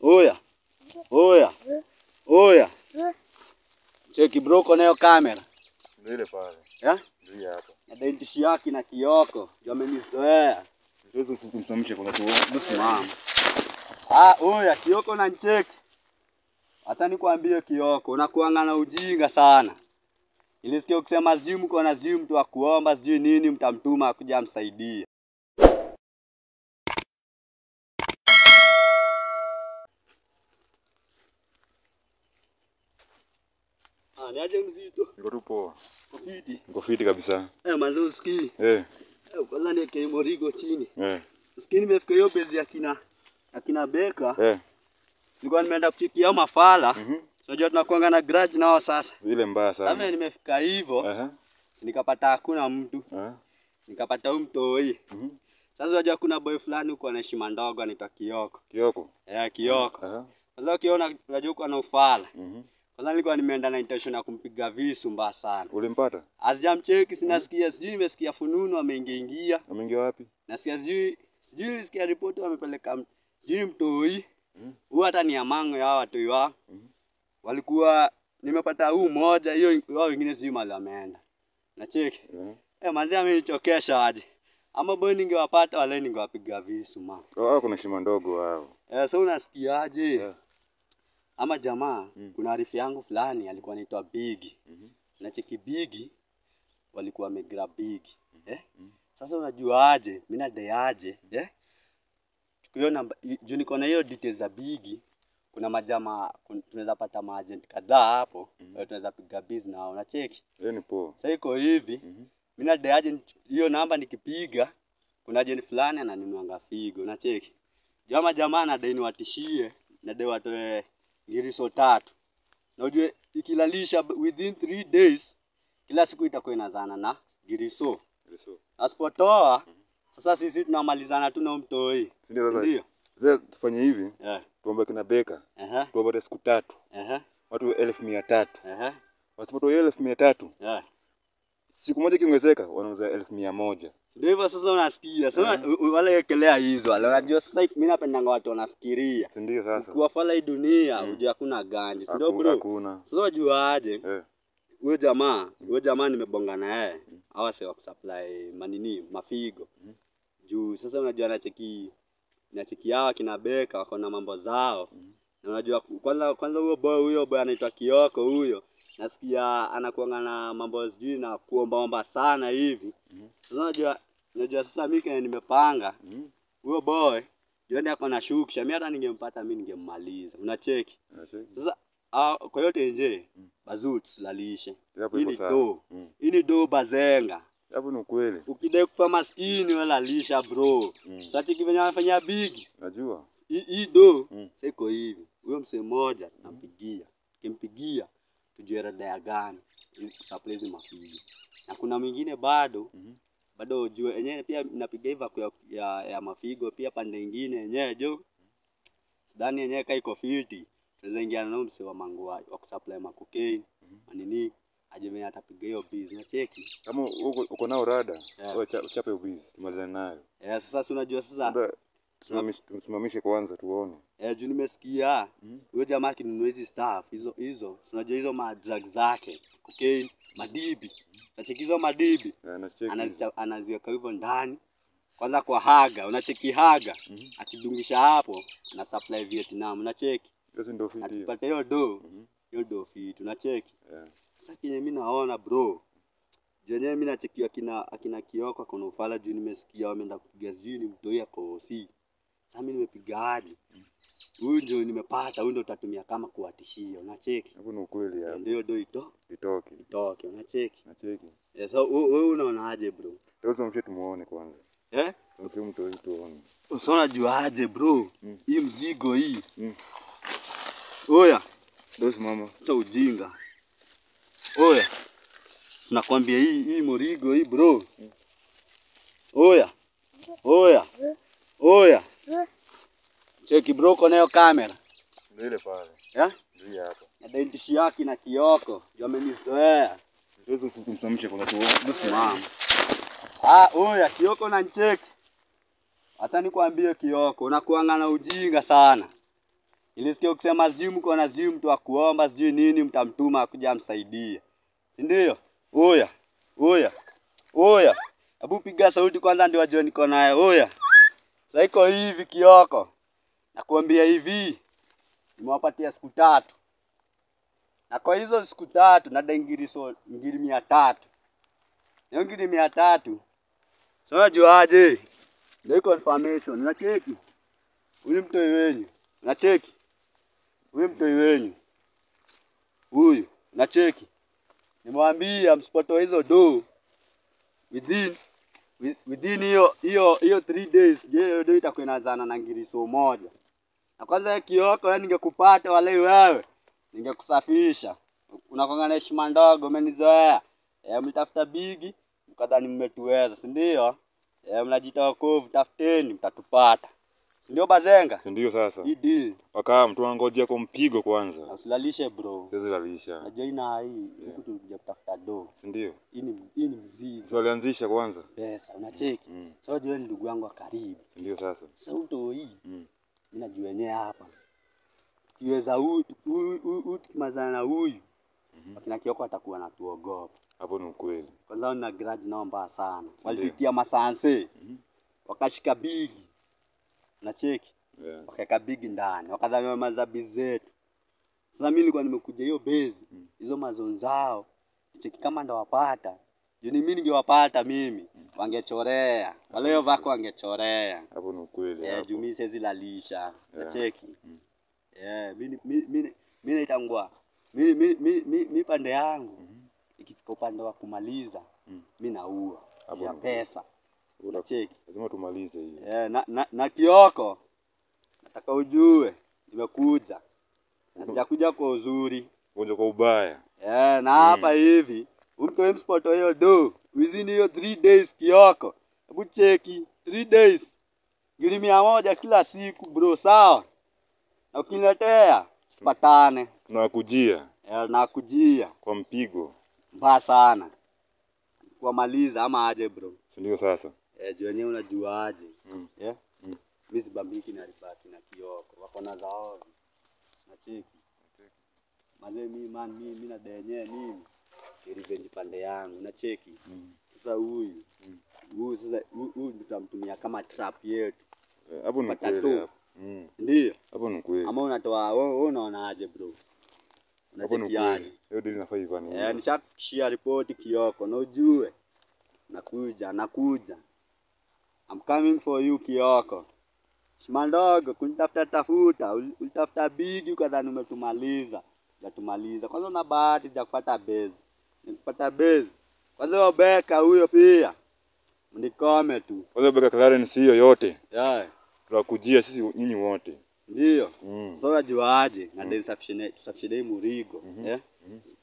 Oya. Oya. Oya. Cheki bro kwa nayo kamera. Ndio ile pale. Ya? Ndio hapa. Na dentishi yake na Kioko. Ndio amenizoea. Siwezi kusimamisha kwa sababu Msimama. Oya Kioko na ncheki. Hata nikwambie Kioko, unakuanga na ujinga sana. Nilisikia ukisema sijui mko na sijui mtu wa kuomba sijui nini mtamtuma akuja amsaidie. Niaje mzito? niko tu poa. Kofiti. Niko fiti kabisa. Manze usikii. Kwanza niweke morigo chini. Usikii nimefika hiyo base ya kina Beka. Nilikuwa nimeenda kuchikia mafala. Unajua tunakuanga na garage nao sasa. Ile mbaya sana. Kama nimefika hivyo. Nikapata hakuna mtu. Nikapata huyu mtoi. Sasa unajua kuna boy fulani huko anaishi Mandogo anaitwa Kioko. Kioko? Kioko. Sasa ukiona unajua uko na ufala. Kwanza nilikuwa nimeenda na intention ya kumpiga visu mbaya sana. Ulimpata? Asijamcheki sinasikia sijui nimesikia fununu ameingia. Ameingia wapi? Nasikia sijui nisikia ripoti wamepeleka sijui mtoi. Huyu hata ni amango ya watoi wao. Walikuwa nimepata huu mmoja hiyo wao wengine sijui mali wameenda. Nacheki. Manzi amenichokesha aje. Ama boy ningewapata wale ningewapiga visu ma. Wao kuna shima ndogo wao. So unasikia aje? Ama jamaa kuna arifu yangu fulani alikuwa anaitwa Bigi. Nacheki Bigi walikuwa wamegrab Bigi. Sasa unajua aje? Mimi nadai aje? Tukiona juu niko na hiyo details za Bigi. Kuna majamaa tunaweza pata maagent kadhaa hapo. Tunaweza piga business nao. Unacheki? Ni poa. Sasa iko hivi. Mimi nadai aje hiyo namba nikipiga kuna agent fulani ananinuanga figo. Unacheki? Jamaa anadai niwatishie, nadai watoe ngiriso 3. Na ujue ikilalisha within 3 days kila siku itakuwa inazana na ngiriso. Asipotoa sasa sisi tunamalizana tu na mtoi. Ndio. Sasa tufanye hivi. Tuombe kina Beka. Tuombe siku 3. Watu 1300. Wasipotoa 1300. Siku moja kiongezeka wanauza 1100. Ndio hivyo sasa unasikia. Sasa wale wekelea hizo. Wale unajua sasa mimi napendanga watu wanafikiria. Ndio sasa. Kwa fala hii dunia unajua hakuna ganji. Ndio bro. Hakuna. Sasa unajua aje? Huyo jamaa nimebonga na yeye. Hawa sio kusupply mafigo. Juu sasa unajua nacheki hawa kina Beka wako na mambo zao. Na unajua kwanza huyo boy anaitwa Kioko huyo. Nasikia anakuanga na mambo sijui na kuomba sana hivi. Sasa unajua sasa mimi nimepanga. Huyo boy yeye ako na shukisha. Mimi hata ningempata mimi ningemmaliza. Unacheki? Sasa kwa yote nje bazut silalishe. Hii do bazenga. Hapo ni kweli. Ukidai kufa maskini wala lisha bro. Sasa kivenya anafanya big. Najua. Hii do siko hivi. Huyo msee mmoja nampigia. Kimpigia tujue rada gani supply hizo mafigo. Na kuna mwingine bado ujue yenyewe pia napiga hiva ya mafigo pia pande nyingine yenyewe jo. Sidhani yenyewe kai iko filthy. Tunaweza ingiana na msee wa mango wa kusupply cocaine. Manini aje mwenye atapiga hiyo business cheki. Kama uko nao rada, uchape business tumalizane nayo. Sasa unajua sasa tusimamishe kwanza tuone. Juu nimesikia huyo jamaa akinunua hizi stuff hizo unajua hizo drugs zake cocaine madibi unacheki hizo madibi anaziweka hivyo ndani kwanza kwa haga unacheki haga akidungisha hapo ana supply Vietnam unacheki hizo ndio fiti akipata hiyo do fiti unacheki sasa kile mimi naona bro jenye mimi nacheki akina Kioko kuna ufala juu nimesikia wameenda kupiga zini mtoi kwa si sasa mimi nimepiga hadi huyu ndio nimepata huyu ndio utatumia kama kuwatishia unacheki hapo ni ukweli hapo ndio do itoke unacheki so wewe unaonaje bro tuzo mshe tumuone kwanza mtu tuone sasa unajua aje bro hii mzigo hii oya dosi mama sasa ujinga oya tunakwambia hii morigo hii bro oya cheki bro kwa nayo kamera. Ndio pale. Ndio hapa. Na dentishi yake na Kioko, ndio amenizoea. Siwezi kusimamisha kwa sababu msimama. Oya Kioko na ncheki. Hata nikwambie Kioko, unakuanga na ujinga sana. Nilisikia ukisema sijui mko na sijui mtu wa kuomba sijui nini mtamtuma akuja amsaidie. Si ndio? Oya. Hebu piga sauti kwanza ndio wajue niko naye. Oya. Sasa iko hivi Kioko. Nakwambia hivi. Nimewapatia siku 3. Na kwa hizo siku 3 na ngiri 300. Na ngiri 300. Sasa unajua aje? Ndio confirmation. Unacheki? Huyu mtoi wenyu. Unacheki? Huyu mtoi wenyu. Huyu. Unacheki? Nimwambia msipotoa hizo do within hiyo 3 days. Je, do itakuwa inaanzana na ngiri 100. Na kwanza Kioko wewe ningekupata wale wewe. Ningekusafisha. Unakonga na heshima ndogo umenizoea. Mtafuta bigi mkadhani mmetuweza, si ndio? Mnajitoa kovu tafuteni mtatupata. Si ndio Bazenga? Si ndio sasa. Hii deal. Waka mtu angojea kwa mpigo kwanza. Usilalishe bro. Siwezi lalisha. Najua ina hii huku tulikuja kutafuta do. Si ndio? Hii ni mzigo. Sio alianzisha kwanza. Pesa unacheki. Sasa wewe ni ndugu yangu wa karibu. Ndio sasa. Sasa uto hii. Mimi najua yenyewe hapa. Kiweza huyu tukimazana na huyu. Wakina Kioko atakuwa anatuogopa. Hapo ni ukweli. Kwanza una grudge nao mbaya sana. Walituitia masanse. Wakashika bigi. Unacheki? Wakaweka bigi ndani. Wakadhamia mazabi zetu. Sasa mimi nilikuwa nimekuja hiyo base. Hizo mazonzao. Cheki kama ndo wapata. Juni mimi ningewapata mimi. Wangechorea. Wale wako wangechorea. Hapo ni ukweli. Juu mimi siwezi lalisha. Unacheki? Mimi naitangua. Mimi pande yangu. Ikifika upande wa kumaliza, mimi naua. Ya pesa. Unacheki? Lazima tumalize hii. Na Kioko nataka ujue nimekuja. Na sijakuja kwa uzuri. Kuja kwa ubaya. Na hapa hivi, mtu mspot hiyo do. Within hiyo 3 days Kioko. Hebu cheki 3 days. Ngiri 100 kila siku bro, sawa? Na ukiniletea sipatane. Tunakujia. Nakujia Kwa mpigo. mbaya sana. Kwa maliza ama aje bro. Si ndio sasa. Juu wenyewe unajua aje. Mimi sibambiki na ribaki na Kioko. Wako na zao. Unacheki? Mazee mimi na denye mimi. Revenge pande yangu. Unacheki? Sasa huyu tutamtumia kama trap yetu. Hapo ni kweli hapo. Ndio. Hapo ni kweli. Ama unatoa wewe unaona aje bro? Unacheki aje? Hiyo deal inafaa ivani. Nishakufikishia ripoti Kioko na ujue. Nakuja. I'm coming for you Kioko. Shimandogo kunitafuta. Ulitafuta bigi ukadhani umetumaliza. Hujatumaliza. Kwanza una bahati sijakupata base. Nikupata base. Kwanza Obeka huyo pia. Mnikome tu. Kwanza Obeka Clarence hiyo yote. Tunakujia sisi nyinyi wote. Ndio. Sasa wajuaje? Na ndio tusafishe Murigo.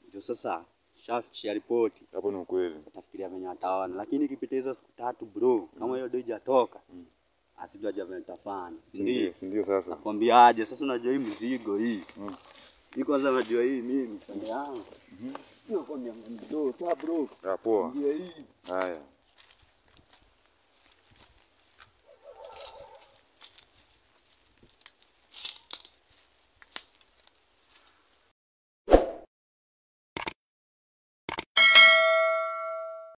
Ndio sasa shafikishia ripoti. Hapo ni ukweli. Utafikiria venye wataona. Lakini ikipita hizo siku 3 bro, kama hiyo ndio haijatoka. Asijua jamaa nitafanya. Si ndio sasa. Nakwambia aje sasa unajua hii mzigo hii. Hii kwanza unajua hii mimi pande yangu. Nakwambia ndo bro. Poa. Ndio hii. Haya.